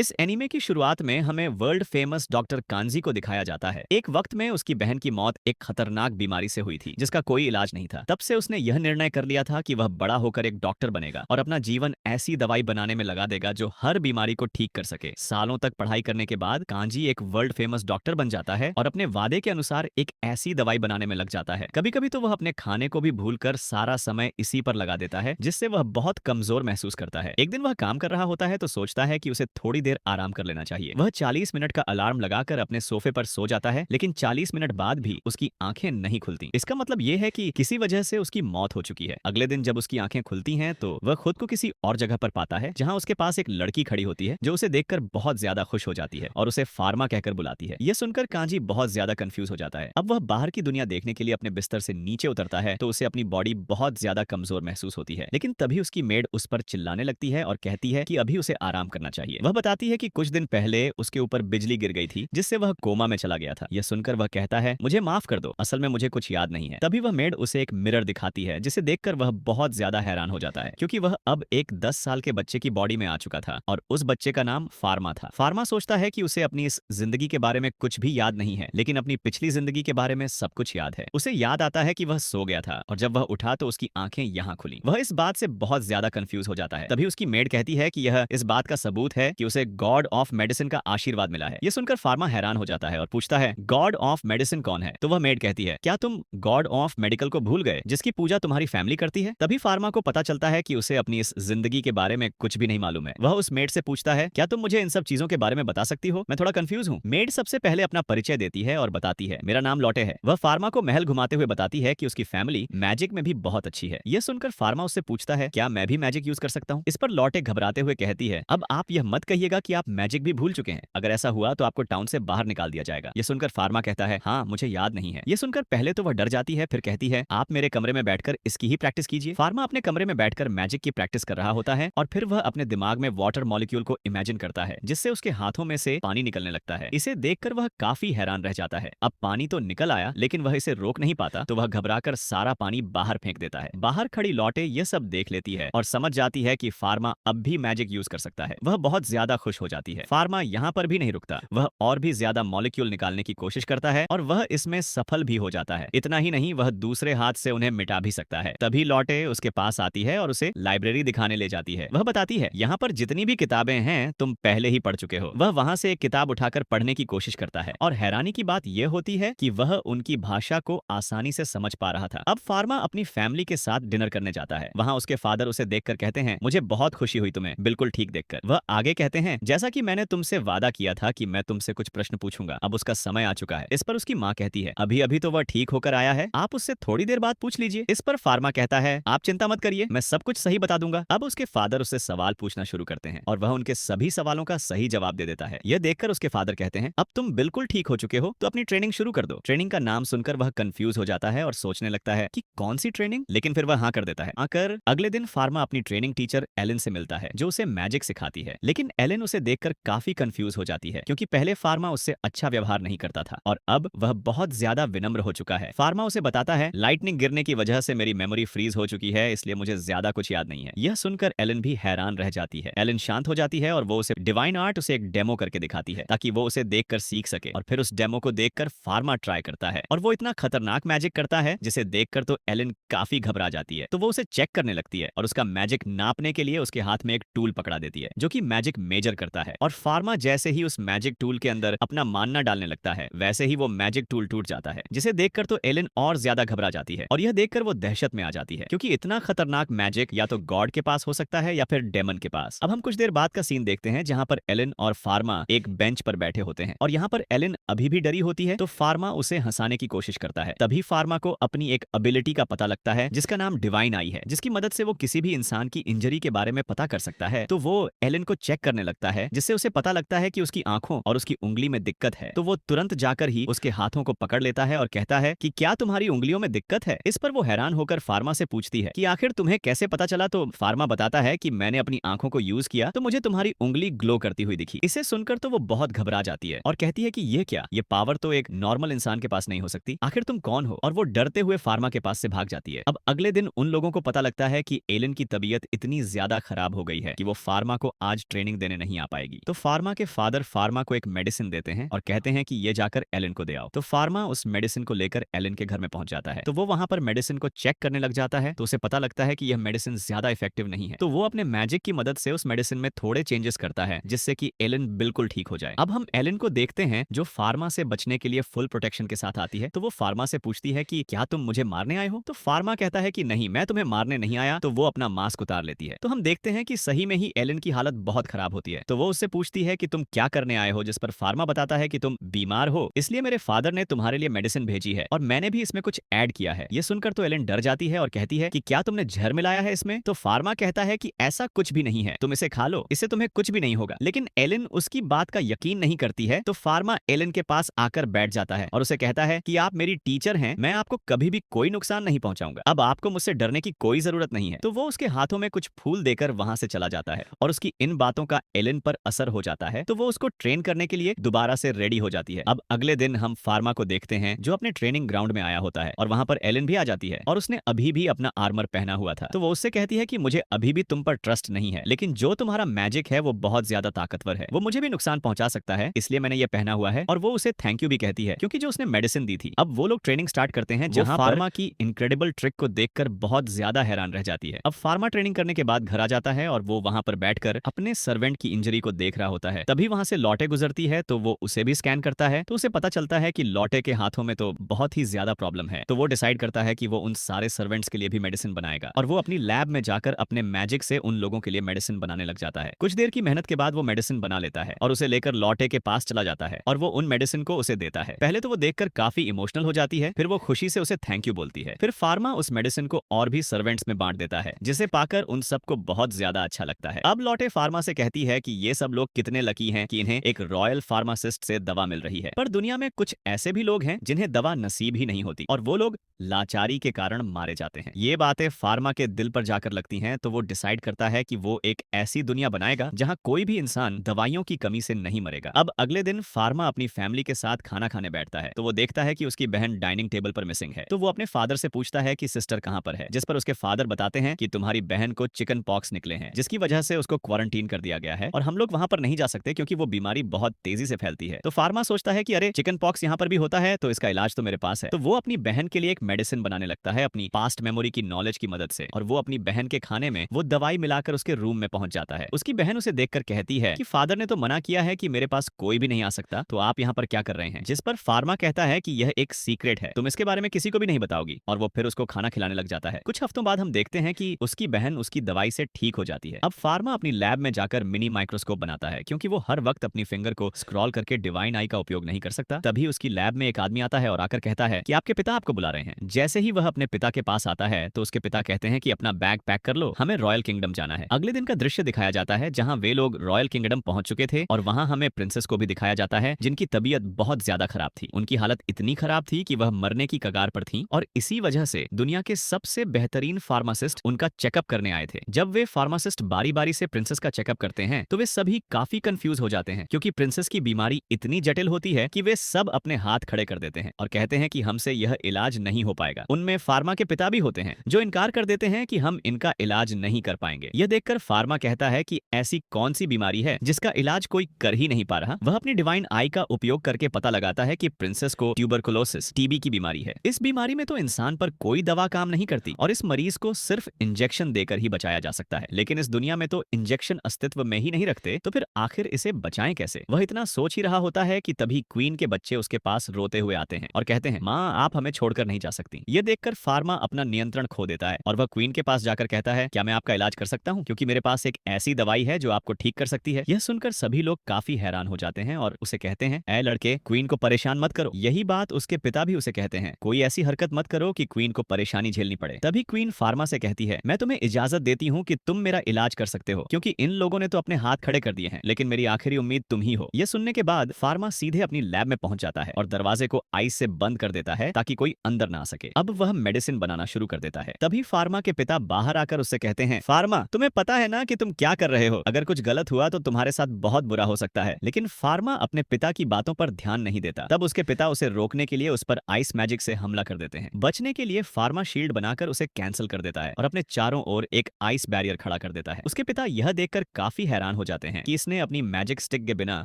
इस एनीमे की शुरुआत में हमें वर्ल्ड फेमस डॉक्टर कांजी को दिखाया जाता है। एक वक्त में उसकी बहन की मौत एक खतरनाक बीमारी से हुई थी जिसका कोई इलाज नहीं था। तब से उसने यह निर्णय कर लिया था कि वह बड़ा होकर एक डॉक्टर बनेगा और अपना जीवन ऐसी दवाई बनाने में लगा देगा जो हर बीमारी को ठीक कर सके। सालों तक पढ़ाई करने के बाद कांजी एक वर्ल्ड फेमस डॉक्टर बन जाता है और अपने वादे के अनुसार एक ऐसी दवाई बनाने में लग जाता है। कभी कभी तो वह अपने खाने को भी भूलकर सारा समय इसी पर लगा देता है, जिससे वह बहुत कमजोर महसूस करता है। एक दिन वह काम कर रहा होता है तो सोचता है कि उसे थोड़ी देर आराम कर लेना चाहिए। वह 40 मिनट का अलार्म लगाकर अपने सोफे पर सो जाता है, लेकिन 40 मिनट बाद भी उसकी आंखें नहीं खुलती। इसका मतलब यह है कि किसी वजह से उसकी मौत हो चुकी है। अगले दिन जब उसकी आंखें खुलती हैं तो वह खुद को किसी और जगह पर पाता है जहां उसके पास एक लड़की खड़ी होती है जो उसे देखकर बहुत ज्यादा खुश हो जाती है और उसे फार्मा कहकर बुलाती है। यह सुनकर कांजी बहुत ज्यादा कंफ्यूज हो जाता है। अब वह बाहर की दुनिया देखने के लिए अपने बिस्तर से नीचे उतरता है तो उसे अपनी बॉडी बहुत ज्यादा कमजोर महसूस होती है। लेकिन तभी उसकी मेड उस पर चिल्लाने लगती है और कहती है कि अभी उसे आराम करना चाहिए। वह बताती है कि कुछ दिन पहले उसके ऊपर बिजली गिर गई थी जिससे वह कोमा में चला गया था। यह सुनकर वह कहता है, मुझे माफ कर दो, असल में मुझे कुछ याद नहीं है। तभी वह मेड उसे एक मिरर दिखाती है जिसे देखकर वह बहुत ज्यादा हैरान हो जाता है, क्योंकि वह अब एक 10 साल के बच्चे की बॉडी में आ चुका था और उस बच्चे का नाम फार्मा था। फार्मा सोचता है कि उसे अपनी इस जिंदगी के बारे में कुछ भी याद नहीं है, लेकिन अपनी पिछली जिंदगी के बारे में सब कुछ याद है। उसे याद आता है कि वह सो गया था और जब वह उठा तो उसकी आंखें यहाँ खुली। वह इस बात से बहुत ज्यादा कंफ्यूज हो जाता है। तभी उसकी मेड कहती है कि यह इस बात का सबूत है कि उसे गॉड ऑफ मेडिसिन का आशीर्वाद मिला है। यह सुनकर फार्मा हैरान हो जाता है और पूछता है, गॉड ऑफ मेडिसिन कौन है? तो वह मेड कहती है, क्या तुम गॉड ऑफ मेडिकल को भूल गए जिसकी पूजा तुम्हारी फैमिली करती है? तभी फार्मा को पता चलता है कि उसे अपनी इस जिंदगी के बारे में कुछ भी नहीं मालूम है। वह उस मेड से पूछता है, क्या तुम मुझे इन सब चीजों के बारे में बता सकती हो? मैं थोड़ा कंफ्यूज हूँ। मेड सबसे पहले अपना परिचय देती है और बताती है, मेरा नाम लॉटे है। वह फार्मा को महल घुमाते हुए बताती है कि उसकी फैमिली मैजिक में भी बहुत अच्छी है। यह सुनकर फार्मा उससे पूछता है, क्या मैं भी मैजिक यूज कर सकता हूँ? इस पर लॉटे घबराते हुए कहती है, अब आप यह मत कहिएगा कि आप मैजिक भी भूल चुके हैं। अगर ऐसा हुआ तो आपको टाउन से बाहर निकाल दिया जाएगा। यह सुनकर फार्मा कहता है, हाँ मुझे याद नहीं है। यह सुनकर पहले तो वह डर जाती है, फिर कहती है, आप मेरे कमरे में बैठकर इसकी ही प्रैक्टिस कीजिए। फार्मा अपने कमरे में बैठकर मैजिक की प्रैक्टिस कर रहा होता है और फिर वह अपने दिमाग में वाटर मॉलिक्यूल को इमेजिन करता है जिससे उसके हाथों में से पानी निकलने लगता है। इसे देखकर वह काफी हैरान रह जाता है। अब पानी तो निकल आया, लेकिन वह इसे रोक नहीं पाता, तो वह घबराकर सारा पानी बाहर फेंक देता है। बाहर खड़ी लॉटे यह सब देख लेती है और समझ जाती है कि फार्मा अब भी मैजिक यूज कर सकता है। वह बहुत ज्यादा खुश हो जाती है। फार्मा यहाँ पर भी नहीं रुकता, वह और भी ज्यादा मॉलिक्यूल निकालने की कोशिश करता है और वह इसमें सफल भी हो जाता है। इतना ही नहीं, वह दूसरे हाथ से उन्हें मिटा भी सकता है। तभी लॉटे उसके पास आती है और उसे लाइब्रेरी दिखाने ले जाती है। वह बताती है, यहाँ पर जितनी भी किताबें हैं तुम पहले ही पढ़ चुके हो। वह वहां से एक किताब उठाकर पढ़ने की कोशिश करता है और हैरानी की बात यह होती है कि वह उनकी भाषा को आसानी से समझ पा रहा था। अब फार्मा अपनी फैमिली के साथ डिनर करने जाता है। वहां उसके फादर उसे देखकर कहते हैं, मुझे बहुत खुशी हुई तुम्हें बिल्कुल ठीक देखकर। वह आगे कहते हैं, जैसा कि मैंने तुमसे वादा किया था कि मैं तुमसे कुछ प्रश्न पूछूंगा, अब उसका समय आ चुका है। इस पर उसकी माँ कहती है, अभी अभी तो वह ठीक होकर आया है, आप उससे थोड़ी देर बाद पूछ लीजिए। इस पर फार्मा कहता है, आप चिंता मत करिए, मैं सब कुछ सही बता दूंगा। अब उसके फादर उससे सवाल पूछना शुरू करते हैं और वह उनके सभी सवालों का सही जवाब दे देता है। यह देखकर उसके फादर कहते हैं, अब तुम बिल्कुल ठीक हो चुके हो तो अपनी ट्रेनिंग शुरू कर दो। ट्रेनिंग का नाम सुनकर वह कंफ्यूज हो जाता है और सोचने लगता है कि कौन सी ट्रेनिंग, लेकिन फिर वह हाँ कर देता है। आकर अगले दिन फार्मा अपनी ट्रेनिंग टीचर एलन से मिलता है जो उसे मैजिक सिखाती है। लेकिन एलन उसे देखकर काफी कंफ्यूज हो जाती है, क्योंकि पहले फार्मा उससे अच्छा व्यवहार नहीं करता था और अब वह बहुत ज्यादा विनम्र हो चुका है। फार्मा उसे बताता है, लाइटनिंग गिरने की वजह से मेरी मेमोरी फ्रीज हो चुकी है, इसलिए मुझे ज्यादा कुछ याद नहीं है। यह सुनकर एलन भी हैरान रह जाती है। एलन शांत हो जाती है और वो उसे डिवाइन आर्ट उसे एक डेमो करके दिखाती है ताकि वो उसे देखकर सीख सके। और फिर उस डेमो को देखकर फार्मा ट्राई करता है और वो इतना खतरनाक मैजिक करता है जिसे देखकर तो एलन काफी घबरा जाती है। तो वो उसे चेक करने लगती है और उसका मैजिक नापने के लिए उसके हाथ में एक टूल पकड़ा देती है जो कि मैजिक मेजर करता है। और फार्मा जैसे ही उस मैजिक टूल के अंदर अपना मानना डालने लगता है, वैसे ही वो मैजिक टूल टूट जाता है, जिसे देखकर तो एलन और ज्यादा घबरा जाती है और यह देखकर वो दहशत में आ जाती है, क्योंकि इतना खतरनाक मैजिक या तो गॉड के पास हो सकता है या फिर डेमन के पास। अब हम कुछ देर बाद का सीन देखते हैं जहां पर एलन और फार्मा एक बेंच पर बैठे होते हैं और यहाँ पर एलन अभी भी डरी होती है, तो फार्मा उसे हंसाने की कोशिश करता है। तभी फार्मा को अपनी एक एबिलिटी का पता लगता है जिसका नाम डिवाइन आई है, जिसकी मदद से वो किसी भी इंसान की इंजरी के बारे में पता कर सकता है। तो वो एलन को चेक करने लगता है, जिससे उसे पता लगता है कि उसकी आंखों और उसकी उंगली में दिक्कत है। तो वो तुरंत जाकर ही उसके हाथों को पकड़ लेता है और कहता है कि क्या तुम्हारी उंगलियों में दिक्कत है? इस पर वो हैरान होकर फार्मा से पूछती है कि आखिर तुम्हें कैसे पता चला? तो फार्मा बताता है कि मैंने अपनी आंखों को यूज किया तो मुझे तुम्हारी उंगली ग्लो करती हुई दिखी। इसे सुनकर तो वो बहुत घबरा जाती है और कहती है कि ये क्या, ये पावर तो एक नॉर्मल इंसान के पास नहीं हो सकती, आखिर तुम कौन हो? और वो डरते हुए फार्मा के पास से भाग जाती है। अब अगले दिन उन लोगों को पता लगता है कि एलन की तबीयत इतनी ज्यादा खराब हो गई है कि वो फार्मा को आज ट्रेनिंग देने नहीं नहीं आ पाएगी। तो फार्मा के फादर फार्मा को एक मेडिसिन देते हैं और कहते हैं कि ये जाकर एलन को दे आओ। तो फार्मा उस मेडिसिन को लेकर एलन के घर में पहुंच जाता है। तो वो वहां पर मेडिसिन को चेक करने लग जाता है। तो उसे पता लगता है कि यह मेडिसिन ज्यादा इफेक्टिव नहीं है। तो वो अपने मैजिक की मदद से उस मेडिसिन में थोड़े चेंजेस करता है जिससे कि एलन बिल्कुल ठीक हो जाए। अब हम एलन को देखते हैं जो फार्मा से बचने के लिए फुल प्रोटेक्शन के साथ आती है। तो वो फार्मा से पूछती है कि क्या तुम मुझे मारने आए हो? तो फार्मा कहता है कि नहीं, मैं तुम्हें मारने नहीं आया। तो वो अपना मास्क उतार लेती है। तो हम देखते हैं कि सही में ही एलन की हालत बहुत खराब होती है। तो वो उससे पूछती है कि तुम क्या करने आए हो, जिस पर फार्मा बताता है कि तुम बीमार हो, इसलिए मेरे फादर ने तुम्हारे लिए मेडिसिन भेजी है और मैंने भी इसमें कुछ ऐड किया है। ये सुनकर तो एलन डर जाती है और कहती है कि क्या तुमने जहर मिलाया है इसमें? तो फार्मा कहता है कि ऐसा कुछ भी नहीं है, तुम इसे खा लो, इससे तुम्हें कुछ भी नहीं होगा। लेकिन एलन उसकी बात का यकीन नहीं करती है। तो फार्मा एलन के पास आकर बैठ जाता है और उसे कहता है कि आप मेरी टीचर हैं, मैं आपको कभी भी कोई नुकसान नहीं पहुंचाऊंगा, अब आपको मुझसे डरने की कोई जरूरत नहीं है। तो वो उसके हाथों में कुछ फूल देकर वहां से चला जाता है और उसकी इन बातों का एलन पर असर हो जाता है। तो वो उसको ट्रेन करने के लिए दोबारा से रेडी हो जाती है। अब अगले दिन हम फार्मा को देखते हैं जो अपने ट्रेनिंग ग्राउंड में आया होता है और वहां पर एलन भी आ जाती है और उसने अभी भी अपना आर्मर पहना हुआ था। तो वो उससे कहती है कि मुझे अभी भी तुम पर ट्रस्ट नहीं है, लेकिन जो तुम्हारा मैजिक है वो बहुत ज्यादा ताकतवर है, वो मुझे भी नुकसान पहुंचा सकता है, इसलिए मैंने ये पहना हुआ है। और वो उसे थैंक यू भी कहती है क्योंकि जो उसने मेडिसिन दी थी। अब वो लोग ट्रेनिंग स्टार्ट करते हैं जहां फार्मा की इनक्रेडिबल ट्रिक को देखकर बहुत ज्यादा हैरान रह जाती है। अब फार्मा ट्रेनिंग करने के बाद घर आ जाता है और वो वहां पर बैठकर अपने सर्वेंट की इंजरी को देख रहा होता है। तभी वहां से लॉटे गुजरती है तो वो उसे भी स्कैन करता है। तो उसे पता चलता है कि लॉटे के हाथों में तो बहुत ही ज्यादा प्रॉब्लम है। तो वो डिसाइड करता है कि वो उन सारे सर्वेंट्स के लिए भी मेडिसिन बनाएगा और वो अपनी लैब में जाकर अपने मैजिक से उन लोगों के लिए मेडिसिन बनाने लग जाता है। कुछ देर की मेहनत के बाद वो मेडिसिन बना लेता है और उसे लेकर लॉटे के पास चला जाता है और वो उन मेडिसिन को उसे देता है। पहले तो वो देखकर काफी इमोशनल हो जाती है, फिर वो खुशी से उसे थैंक यू बोलती है। फिर फार्मा उस मेडिसिन को और भी सर्वेंट्स में बांट देता है जिसे पाकर उन सबको बहुत ज्यादा अच्छा लगता है। अब लॉटे फार्मा से कहती है कि ये सब लोग कितने लकी हैं कि इन्हें एक रॉयल फार्मासिस्ट से दवा मिल रही है, पर दुनिया में कुछ ऐसे भी लोग हैं जिन्हें दवा नसीब ही नहीं होती और वो लोग लाचारी के कारण मारे जाते हैं। ये बातें फार्मा के दिल पर जाकर लगती हैं तो वो डिसाइड करता है कि वो एक ऐसी दुनिया बनाएगा जहां कोई भी इंसान दवाइयों की कमी से नहीं मरेगा। अब अगले दिन फार्मा अपनी फैमिली के साथ खाना खाने बैठता है तो वो देखता है कि उसकी बहन डाइनिंग टेबल पर मिसिंग है। तो वो अपने फादर से पूछता है कि सिस्टर कहां पर है, जिस पर उसके फादर बताते हैं कि तुम्हारी बहन को चिकन पॉक्स निकले हैं जिसकी वजह से उसको क्वारंटीन कर दिया गया है और हम लोग वहां पर नहीं जा सकते क्योंकि वो बीमारी बहुत तेजी से फैलती है। तो फार्मा सोचता है कि अरे चिकन पॉक्स यहाँ पर भी होता है तो इसका इलाज तो मेरे पास है। तो वो अपनी बहन के लिए एक मेडिसिन बनाने लगता है अपनी पास्ट मेमोरी की नॉलेज की मदद से और वो अपनी बहन के खाने में वो दवाई मिलाकर उसके रूम में पहुंच जाता है। उसकी बहन उसे देखकर कहती है कि फादर ने तो मना किया है कि मेरे पास कोई भी नहीं आ सकता, तो आप यहाँ पर क्या कर रहे हैं? जिस पर फार्मा कहता है कि यह एक सीक्रेट है, तुम इसके बारे में किसी को भी नहीं बताओगी और वो फिर उसको खाना खिलाने लग जाता है। कुछ हफ्तों बाद हम देखते हैं कि उसकी बहन उसकी दवाई से ठीक हो जाती है। अब फार्मा अपनी लैब में जाकर मिनी माइक्रोस्कोप बनाता है क्योंकि वो हर वक्त अपनी फिंगर को स्क्रॉल करके डिवाइन आई का उपयोग नहीं कर सकता। तभी उसकी लैब में एक आदमी आता है और आकर कहता है कि आपके पिता आपको बुला रहे हैं। जैसे ही वह अपने पिता के पास आता है तो उसके पिता कहते हैं कि अपना बैग पैक कर लो, हमें रॉयल किंगडम जाना है। अगले दिन का दृश्य दिखाया जाता है जहां वे लोग रॉयल किंगडम पहुंच चुके थे और वहां हमें प्रिंसेस को भी दिखाया जाता है जिनकी तबीयत बहुत ज्यादा खराब थी। उनकी हालत इतनी खराब थी कि वह मरने की कगार पर थी और इसी वजह से दुनिया के सबसे बेहतरीन फार्मासिस्ट उनका चेकअप करने आए थे। जब वे फार्मासिस्ट बारी बारी से प्रिंसेस का चेकअप करते हैं तो वे सभी काफी कंफ्यूज हो जाते हैं क्योंकि प्रिंसेस की बीमारी इतनी जटिल होती है कि वे सब अपने हाथ खड़े कर देते हैं और कहते हैं कि हमसे यह इलाज नहीं हो पाएगा। उनमें फार्मा के पिता भी होते हैं जो इनकार कर देते हैं कि हम इनका इलाज नहीं कर पाएंगे। यह देखकर फार्मा कहता है कि ऐसी कौन सी बीमारी है जिसका इलाज कोई कर ही नहीं पा रहा। वह अपनी डिवाइन आई का उपयोग करके पता लगाता है कि प्रिंसेस को ट्यूबरकुलोसिस टीबी की बीमारी है। इस बीमारी में तो इंसान पर कोई दवा काम नहीं करती और इस मरीज को सिर्फ इंजेक्शन देकर ही बचाया जा सकता है, लेकिन इस दुनिया में तो इंजेक्शन अस्तित्व में ही नहीं रखते, तो फिर आखिर इसे बचाएं कैसे? वह इतना सोच ही रहा होता है कि तभी क्वीन के बच्चे उसके पास रोते हुए आते हैं और कहते हैं, माँ आप हमें छोड़कर नहीं जा सकती। ये देखकर फार्मा अपना नियंत्रण खो देता है और वह क्वीन के पास जाकर कहता है, क्या मैं आपका इलाज कर सकता हूँ? क्योंकि मेरे पास एक ऐसी दवाई है जो आपको ठीक कर सकती है। यह सुनकर सभी लोग काफी हैरान हो जाते हैं और उसे कहते हैं, ऐ लड़के, क्वीन को परेशान मत करो। यही बात उसके पिता भी उसे कहते हैं, कोई ऐसी हरकत मत करो कि क्वीन को परेशानी झेलनी पड़े। तभी क्वीन फार्मा से कहती है, मैं तुम्हें इजाजत देती हूँ कि तुम मेरा इलाज कर सकते हो क्योंकि इन लोगों ने तो अपने हाथ खड़े कर दिए हैं, लेकिन मेरी आखिरी उम्मीद तुम ही हो। यह सुनने के बाद फार्मा सीधे अपनी लैब में पहुंच जाता है और दरवाजे को आइस से बंद कर देता है ताकि कोई अंदर ना आ सके। अब वह मेडिसिन बनाना शुरू कर देता है। तभी फार्मा के पिता बाहर आकर उससे कहते हैं, फार्मा तुम्हें पता है ना कि तुम क्या कर रहे हो? अगर कुछ गलत हुआ तो तुम्हारे साथ बहुत बुरा हो सकता है। लेकिन फार्मा अपने पिता की बातों पर ध्यान नहीं देता। तब उसके पिता उसे रोकने के लिए उस पर आइस मैजिक से हमला कर देते हैं। बचने के लिए फार्मा शील्ड बनाकर उसे कैंसिल कर देता है और अपने चारों ओर एक आइस बैरियर खड़ा कर देता है। उसके पिता यह देखकर काफी हैरान हैरान हो जाते हैं कि इसने अपनी मैजिक स्टिक के बिना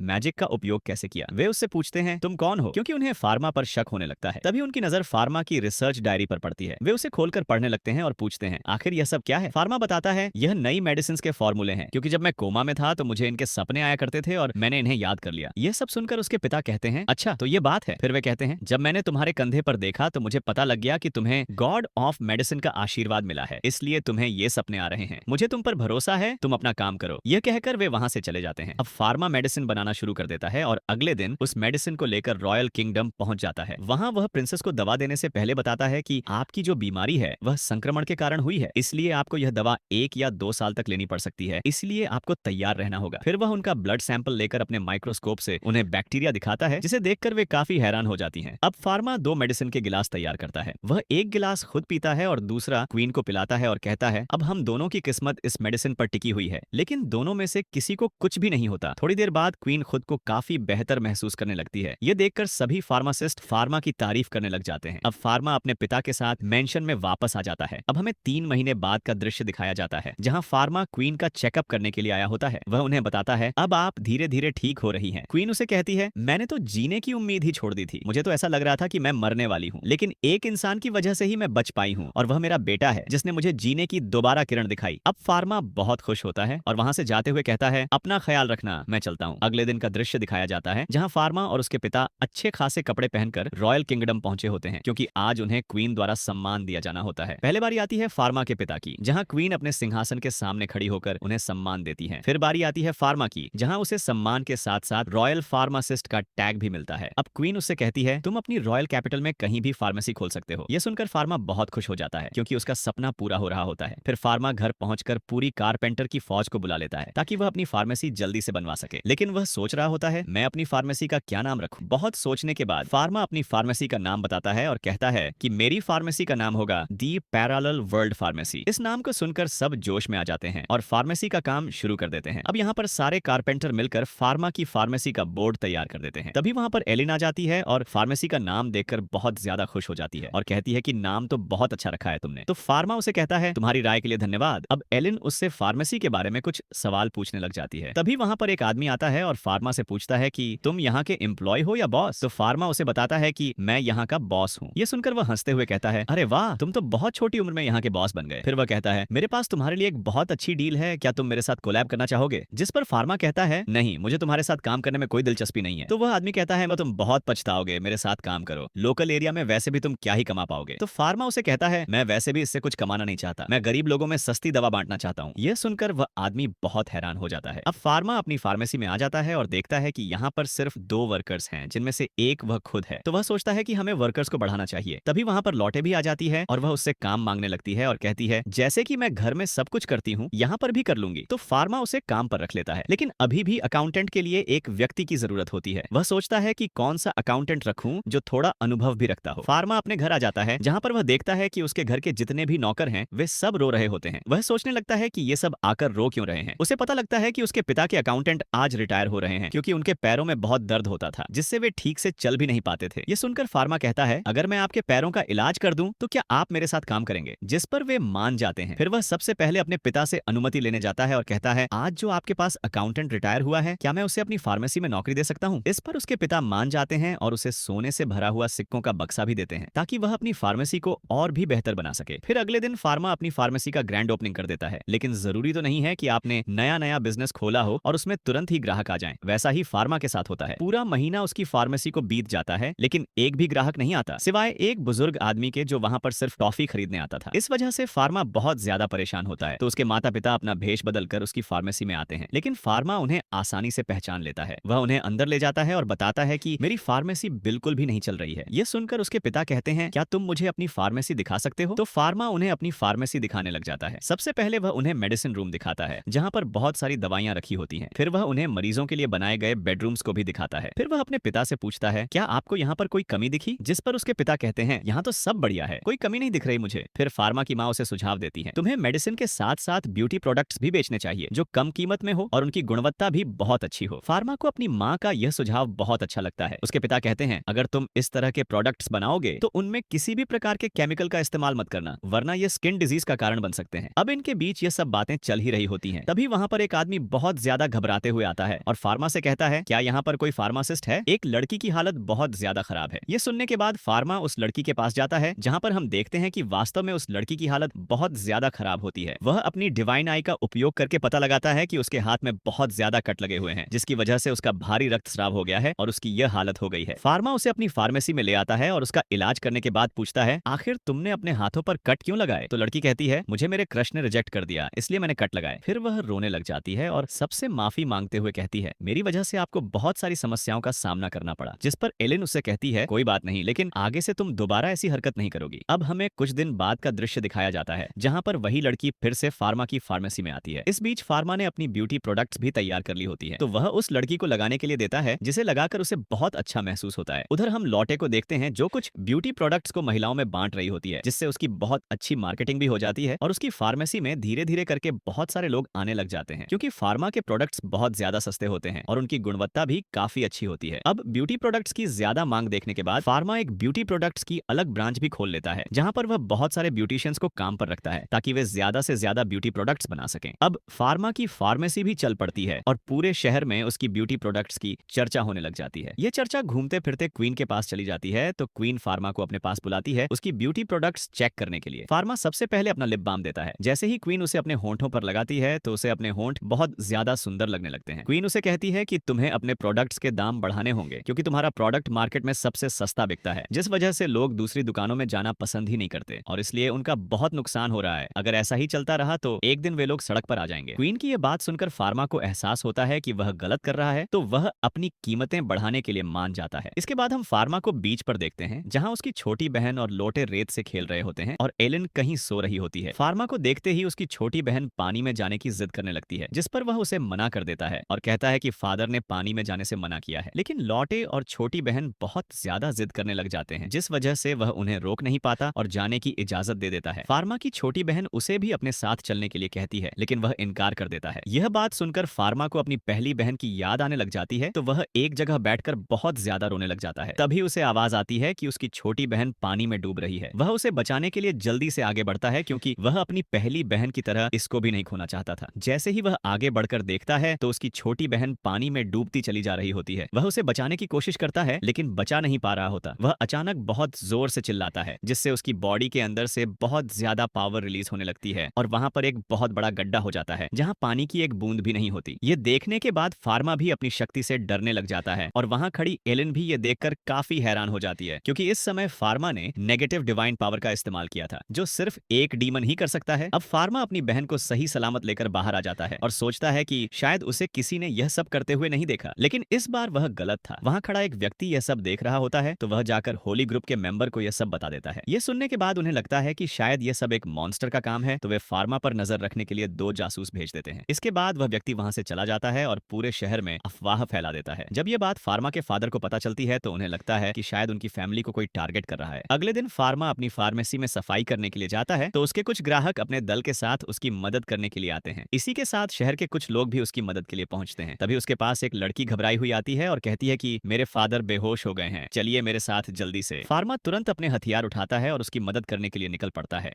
मैजिक का उपयोग कैसे किया। वे उससे पूछते हैं तुम कौन हो, क्योंकि उन्हें फार्मा पर शक होने लगता है। तभी उनकी नजर फार्मा की रिसर्च डायरी पर पड़ती है। वे उसे खोलकर पढ़ने लगते हैं और पूछते हैं आखिर यह सब क्या है। फार्मा बताता है यह नई मेडिसिन के फॉर्मूले हैं, क्योंकि जब मैं कोमा में था तो मुझे इनके सपने आया करते थे और मैंने इन्हें याद कर लिया। यह सब सुनकर उसके पिता कहते हैं अच्छा तो ये बात है। फिर वे कहते हैं जब मैंने तुम्हारे कंधे पर देखा तो मुझे पता लग गया कि तुम्हें गॉड ऑफ मेडिसिन का आशीर्वाद मिला है, इसलिए तुम्हें ये सपने आ रहे हैं। मुझे तुम पर भरोसा है, तुम अपना काम करो। यह कहकर वे वहां से चले जाते हैं। अब फार्मा मेडिसिन बनाना शुरू कर देता है और अगले दिन उस मेडिसिन को लेकर रॉयल किंगडम पहुंच जाता है। वहां वह प्रिंसेस को दवा देने से पहले बताता है कि आपकी जो बीमारी है वह संक्रमण के कारण हुई है, इसलिए आपको यह दवा 1 या 2 साल तक लेनी पड़ सकती है, इसलिए आपको तैयार रहना होगा। फिर वह उनका ब्लड सैंपल लेकर अपने माइक्रोस्कोप से उन्हें बैक्टीरिया दिखाता है, जिसे देखकर वे काफी हैरान हो जाती हैं। अब फार्मा 2 मेडिसिन के गिलास तैयार करता है। वह एक गिलास खुद पीता है और दूसरा क्वीन को पिलाता है और कहता है अब हम दोनों की किस्मत इस मेडिसिन पर टिकी हुई है, लेकिन दोनों में से किसी को कुछ भी नहीं होता। थोड़ी देर बाद क्वीन खुद को काफी बेहतर महसूस करने लगती है। ये देखकर सभी फार्मासिस्ट फार्मा की तारीफ करने लग जाते हैं। अब फार्मा अपने पिता के साथ मेंशन में वापस आ जाता है। अब हमें 3 महीने बाद का दृश्य दिखाया जाता है, जहां फार्मा क्वीन का चेकअप करने के लिए आया होता है। वह उन्हें बताता है अब आप धीरे धीरे ठीक हो रही हैं। क्वीन उसे कहती है मैंने तो जीने की उम्मीद ही छोड़ दी थी, मुझे तो ऐसा लग रहा था कि मैं मरने वाली हूँ, लेकिन एक इंसान की वजह से ही मैं बच पाई हूँ और वह मेरा बेटा है जिसने मुझे जीने की दोबारा किरण दिखाई। अब फार्मा बहुत खुश होता है और वहां से जाते हुए कहता है अपना ख्याल रखना, मैं चलता हूँ। अगले दिन का दृश्य दिखाया जाता है जहाँ फार्मा और उसके पिता अच्छे खासे कपड़े पहनकर रॉयल किंगडम पहुंचे होते हैं, क्योंकि आज उन्हें क्वीन द्वारा सम्मान दिया जाना होता है। पहले बारी आती है फार्मा के पिता की, जहाँ क्वीन अपने सिंहासन के सामने खड़ी होकर उन्हें सम्मान देती है। फिर बारी आती है फार्मा की, जहाँ उसे सम्मान के साथ साथ रॉयल फार्मासिस्ट का टैग भी मिलता है। अब क्वीन उससे कहती है तुम अपनी रॉयल कैपिटल में कहीं भी फार्मेसी खोल सकते हो। यह सुनकर फार्मा बहुत खुश हो जाता है, क्योंकि उसका सपना पूरा हो रहा होता है। फिर फार्मा घर पहुंचकर पूरी कारपेंटर की फौज को बुला लेता है ताकि वह अपनी फार्मेसी जल्दी से बनवा सके, लेकिन वह सोच रहा होता है मैं अपनी फार्मेसी का क्या नाम रखूं। बहुत सोचने के बाद फार्मा अपनी फार्मेसी का नाम बताता है और कहता है कि मेरी फार्मेसी का नाम होगा दी पैरेलल वर्ल्ड फार्मेसी। इस नाम को सुनकर सब जोश में आ जाते हैं और फार्मेसी का काम शुरू कर देते हैं। अब यहाँ पर सारे कारपेंटर मिलकर फार्मा की फार्मेसी का बोर्ड तैयार कर देते हैं। तभी वहां पर एलिन आ जाती है और फार्मेसी का नाम देखकर बहुत ज्यादा खुश हो जाती है और कहती है कि नाम तो बहुत अच्छा रखा है तुमने। तो फार्मा उसे कहता है तुम्हारी राय के लिए धन्यवाद। अब एलिन उससे फार्मेसी के बारे में कुछ सवाल पूछने लग जाती है। तभी वहां पर एक आदमी आता है और फार्मा से पूछता है कि तुम यहाँ के एम्प्लॉय हो या बॉस। तो फार्मा उसे बताता है कि मैं यहाँ का बॉस हूँ। ये सुनकर वह हंसते हुए कहता है अरे वाह, तुम तो बहुत छोटी उम्र में यहाँ के बॉस बन गए। फिर वह कहता है मेरे पास तुम्हारे लिए एक बहुत अच्छी डील है, क्या तुम मेरे साथ कोलैब करना चाहोगे। जिस पर फार्मा कहता है नहीं, मुझे तुम्हारे साथ काम करने में कोई दिलचस्पी नहीं है। तो वह आदमी कहता है तुम बहुत पछताओगे, मेरे साथ काम करो, लोकल एरिया में वैसे भी तुम क्या ही कमा पाओगे। तो फार्मा उसे कहता है मैं वैसे भी इससे कुछ कमाना नहीं चाहता, मैं गरीब लोगों में सस्ती दवा बांटना चाहता हूँ। यह सुनकर वह आदमी बहुत हैरान हो जाता है। अब फार्मा अपनी फार्मेसी में आ जाता है और देखता है कि यहाँ पर सिर्फ 2 वर्कर्स हैं, जिनमें से एक वह खुद है। तो वह सोचता है कि हमें वर्कर्स को बढ़ाना चाहिए। तभी वहां पर लौटे भी आ जाती है और वह उससे काम मांगने लगती है और कहती है जैसे कि मैं घर में सब कुछ करती हूँ यहाँ पर भी कर लूंगी। तो फार्मा उसे काम पर रख लेता है, लेकिन अभी भी अकाउंटेंट के लिए एक व्यक्ति की जरूरत होती है। वह सोचता है कि कौन सा अकाउंटेंट रखूं जो थोड़ा अनुभव भी रखता हो। फार्मा अपने घर आ जाता है, जहां पर वह देखता है कि उसके घर के जितने भी नौकर हैं वे सब रो रहे होते हैं। वह सोचने लगता है कि ये सब आकर रो क्यों रहे हैं। उसे पता लगता है कि उसके पिता के अकाउंटेंट आज रिटायर हो रहे हैं, क्योंकि उनके पैरों में बहुत दर्द होता था, जिससे वे ठीक से चल भी नहीं पाते थे। ये सुनकर फार्मा कहता है अगर मैं आपके पैरों का इलाज कर दूं तो क्या आप मेरे साथ काम करेंगे। जिस पर वे मान जाते हैं। फिर वह सबसे पहले अपने पिता से अनुमति लेने जाता है और कहता है आज जो आपके पास अकाउंटेंट रिटायर हुआ है, क्या मैं उसे अपनी फार्मेसी में नौकरी दे सकता हूँ। इस पर उसके पिता मान जाते हैं और उसे सोने से भरा हुआ सिक्कों का बक्सा भी देते हैं, ताकि वह अपनी फार्मेसी को और भी बेहतर बना सके। फिर अगले दिन फार्मा अपनी फार्मेसी का ग्रैंड ओपनिंग कर देता है, लेकिन जरूरी तो नहीं है कि आपने नया बिजनेस खोला हो और उसमें तुरंत ही ग्राहक आ जाएं। वैसा ही फार्मा के साथ होता है। पूरा महीना उसकी फार्मेसी को बीत जाता है, लेकिन एक भी ग्राहक नहीं आता, सिवाय एक बुजुर्ग आदमी के जो वहां पर सिर्फ टॉफी खरीदने आता था। इस वजह से फार्मा बहुत ज्यादा परेशान होता है। तो उसके माता पिता अपना भेष बदलकर उसकी फार्मेसी में आते हैं, लेकिन फार्मा उन्हें आसानी से पहचान लेता है। वह उन्हें अंदर ले जाता है और बताता है कि मेरी फार्मेसी बिल्कुल भी नहीं चल रही है। यह सुनकर उसके पिता कहते हैं क्या तुम मुझे अपनी फार्मेसी दिखा सकते हो। तो फार्मा उन्हें अपनी फार्मेसी दिखाने लग जाता है। सबसे पहले वह उन्हें मेडिसिन रूम दिखाता है, जहां पर बहुत सारी दवाइयां रखी होती हैं। फिर वह उन्हें मरीजों के लिए बनाए गए बेडरूम्स को भी दिखाता है। फिर वह अपने पिता से पूछता है क्या आपको यहाँ पर कोई कमी दिखी। जिस पर उसके पिता कहते हैं यहाँ तो सब बढ़िया है, कोई कमी नहीं दिख रही मुझे। फिर फार्मा की माँ उसे सुझाव देती है तुम्हें मेडिसिन के साथ साथ ब्यूटी प्रोडक्ट्स भी बेचने चाहिए, जो कम कीमत में हो और उनकी गुणवत्ता भी बहुत अच्छी हो। फार्मा को अपनी माँ का यह सुझाव बहुत अच्छा लगता है। उसके पिता कहते हैं अगर तुम इस तरह के प्रोडक्ट्स बनाओगे तो उनमें किसी भी प्रकार के केमिकल का इस्तेमाल मत करना, वरना ये स्किन डिजीज का कारण बन सकते हैं। अब इनके बीच ये सब बातें चल ही रही होती हैं। तभी वहां पर एक आदमी बहुत ज्यादा घबराते हुए आता है और फार्मा से कहता है, क्या यहाँ पर कोई फार्मासिस्ट है? एक लड़की की हालत बहुत ज्यादा खराब है। ये सुनने के बाद फार्मा उस लड़की के पास जाता है, जहाँ पर हम देखते हैं कि वास्तव में उस लड़की की हालत बहुत ज्यादा खराब होती है। वह अपनी डिवाइन आई का उपयोग करके पता लगाता है कि उसके हाथ में बहुत ज्यादा कट लगे हुए हैं, जिसकी वजह से उसका भारी रक्तस्राव हो गया है और उसकी यह हालत हो गई है। फार्मा उसे अपनी फार्मेसी में ले आता है और उसका इलाज करने के बाद पूछता है, आखिर तुमने अपने हाथों पर कट क्यों लगाए? तो लड़की कहती है, मुझे मेरे क्रश ने रिजेक्ट कर दिया, इसलिए मैंने कट लगाए। फिर वह रोने लग जाती है और सबसे माफी मांगते हुए कहती है, मेरी वजह से आपको बहुत सारी समस्याओं का सामना करना पड़ा। जिस पर एलिन उससे कहती है, कोई बात नहीं, लेकिन आगे से तुम दोबारा ऐसी हरकत नहीं करोगी। अब हमें कुछ दिन बाद का दृश्य दिखाया जाता है, जहाँ पर वही लड़की फिर से फार्मा की फार्मेसी में आती है। इस बीच फार्मा ने अपनी ब्यूटी प्रोडक्ट्स भी तैयार कर ली होती है, तो वह उस लड़की को लगाने के लिए देता है, जिसे लगाकर उसे बहुत अच्छा महसूस होता है। उधर हम लॉटे को देखते हैं, जो कुछ ब्यूटी प्रोडक्ट्स को महिलाओं में बांट रही होती है, जिससे उसकी बहुत अच्छी मार्केटिंग भी हो जाती है और उसकी फार्मेसी में धीरे धीरे करके बहुत सारे लोग आने लग जाते हैं, क्योंकि फार्मा के प्रोडक्ट्स बहुत ज्यादा सस्ते होते हैं और उनकी गुणवत्ता भी काफी अच्छी होती है। अब ब्यूटी प्रोडक्ट्स की ज्यादा मांग देखने के बाद फार्मा एक ब्यूटी प्रोडक्ट्स की अलग ब्रांच भी खोल लेता है, जहां पर वह बहुत सारे ब्यूटिशियंस को काम पर रखता है, ताकि वे ज्यादा से ज्यादा ब्यूटी प्रोडक्ट्स बना सकें। अब फार्मा की फार्मेसी भी चल पड़ती है और पूरे शहर में उसकी ब्यूटी प्रोडक्ट्स की चर्चा होने लग जाती है। ये चर्चा घूमते फिरते क्वीन के पास चली जाती है, तो क्वीन फार्मा को अपने पास बुलाती है उसकी ब्यूटी प्रोडक्ट्स चेक करने के लिए। फार्मा सबसे पहले अपना लिप बाम देता है। जैसे ही क्वीन उसे अपने होंठों पर लगाती है, तो उसे अपने होंठ बहुत ज्यादा सुंदर लगने लगते हैं। क्वीन उसे कहती है कि तुम्हें अपने प्रोडक्ट्स के दाम बढ़ाने होंगे, क्योंकि तुम्हारा प्रोडक्ट मार्केट में सबसे सस्ता बिकता है, जिस वजह से लोग दूसरी दुकानों में जाना पसंद ही नहीं करते और इसलिए उनका बहुत नुकसान हो रहा है। अगर ऐसा ही चलता रहा तो एक दिन वे लोग सड़क पर आ जाएंगे। क्वीन की यह बात सुनकर फार्मा को एहसास होता है कि वह गलत कर रहा है, तो वह अपनी कीमतें बढ़ाने के लिए मान जाता है। इसके बाद हम फार्मा को बीच पर देखते हैं, जहां उसकी छोटी बहन और लोटे रेत से खेल रहे होते हैं और एलिन कहीं सो रही होती है। फार्मा को देखते ही उसकी छोटी बहन पानी में जाने की जिद करने लगती है, जिस पर वह उसे मना कर देता है और कहता है कि फादर ने पानी में जाने से मना किया है। लेकिन लॉटे और छोटी बहन बहुत ज्यादा जिद करने लग जाते हैं, जिस वजह से वह उन्हें रोक नहीं पाता और जाने की इजाजत दे देता है। फार्मा की छोटी बहन उसे भी अपने साथ चलने के लिए कहती है, लेकिन वह इनकार कर देता है। यह बात सुनकर फार्मा को अपनी पहली बहन की याद आने लग जाती है, तो वह एक जगह बैठकर बहुत ज्यादा रोने लग जाता है। तभी उसे आवाज आती है कि उसकी छोटी बहन पानी में डूब रही है। वह उसे बचाने के लिए जल्दी से आगे बढ़ता है, क्योंकि वह अपनी पहली बहन की तरह इसको भी नहीं खोना चाहता था। जैसे ही वह आगे बढ़कर देखता है, तो उसकी छोटी बहन पानी में डूबती चली जा रही होती है। वह उसे बचाने की कोशिश करता है, लेकिन बचा नहीं पा रहा होता। वह अचानक बहुत जोर से चिल्लाता है, जिससे उसकी बॉडी के अंदर से बहुत ज्यादा पावर रिलीज होने लगती है और वहां पर एक बहुत बड़ा गड्ढा हो जाता है, जहां पानी की एक बूंद भी नहीं होती। ये देखने के बाद फार्मा भी अपनी शक्ति से डरने लग जाता है और वहां खड़ी एलिन भी ये देखकर काफी हैरान हो जाती है, क्योंकि इस समय फार्मा ने नेगेटिव डिवाइन पावर का इस्तेमाल किया था, जो सिर्फ एक डीमन ही कर सकता है। अब फार्मा अपनी बहन को सही सलामत लेकर बाहर आ जाता है और सोचता है कि शायद उसे किसी ने यह सब करते हुए नहीं देखा, लेकिन इस बार वह गलत था। वहां खड़ा एक व्यक्ति यह सब देख रहा होता है, तो वह जाकर होली ग्रुप के मेंबर को यह सब बता देता है। यह सुनने के बाद उन्हें लगता है कि शायद यह सब एक मॉन्स्टर का काम है, तो वे फार्मा पर नजर रखने के लिए 2 जासूस भेज देते हैं। इसके बाद वह व्यक्ति वहां से चला जाता है और पूरे शहर में अफवाह फैला देता है। जब यह बात फार्मा के फादर को पता चलती है, तो उन्हें लगता है कि शायद उनकी फैमिली को कोई टारगेट कर रहा है। अगले दिन फार्मा अपनी फार्मेसी में सफाई करने के लिए जाता है, तो उसके कुछ ग्राहक अपने दल के साथ उसकी मदद करने के लिए आते हैं। इसी के साथ शहर के कुछ लोग भी उसकी मदद के लिए पहुंचते हैं। तभी उसके पास एक लड़की घबराई हुई आती है और कहती है कि मेरे फादर बेहोश हो गए हैं, चलिए मेरे साथ जल्दी से। फार्मा तुरंत अपने हथियार उठाता है और उसकी मदद करने के लिए निकल पड़ता है।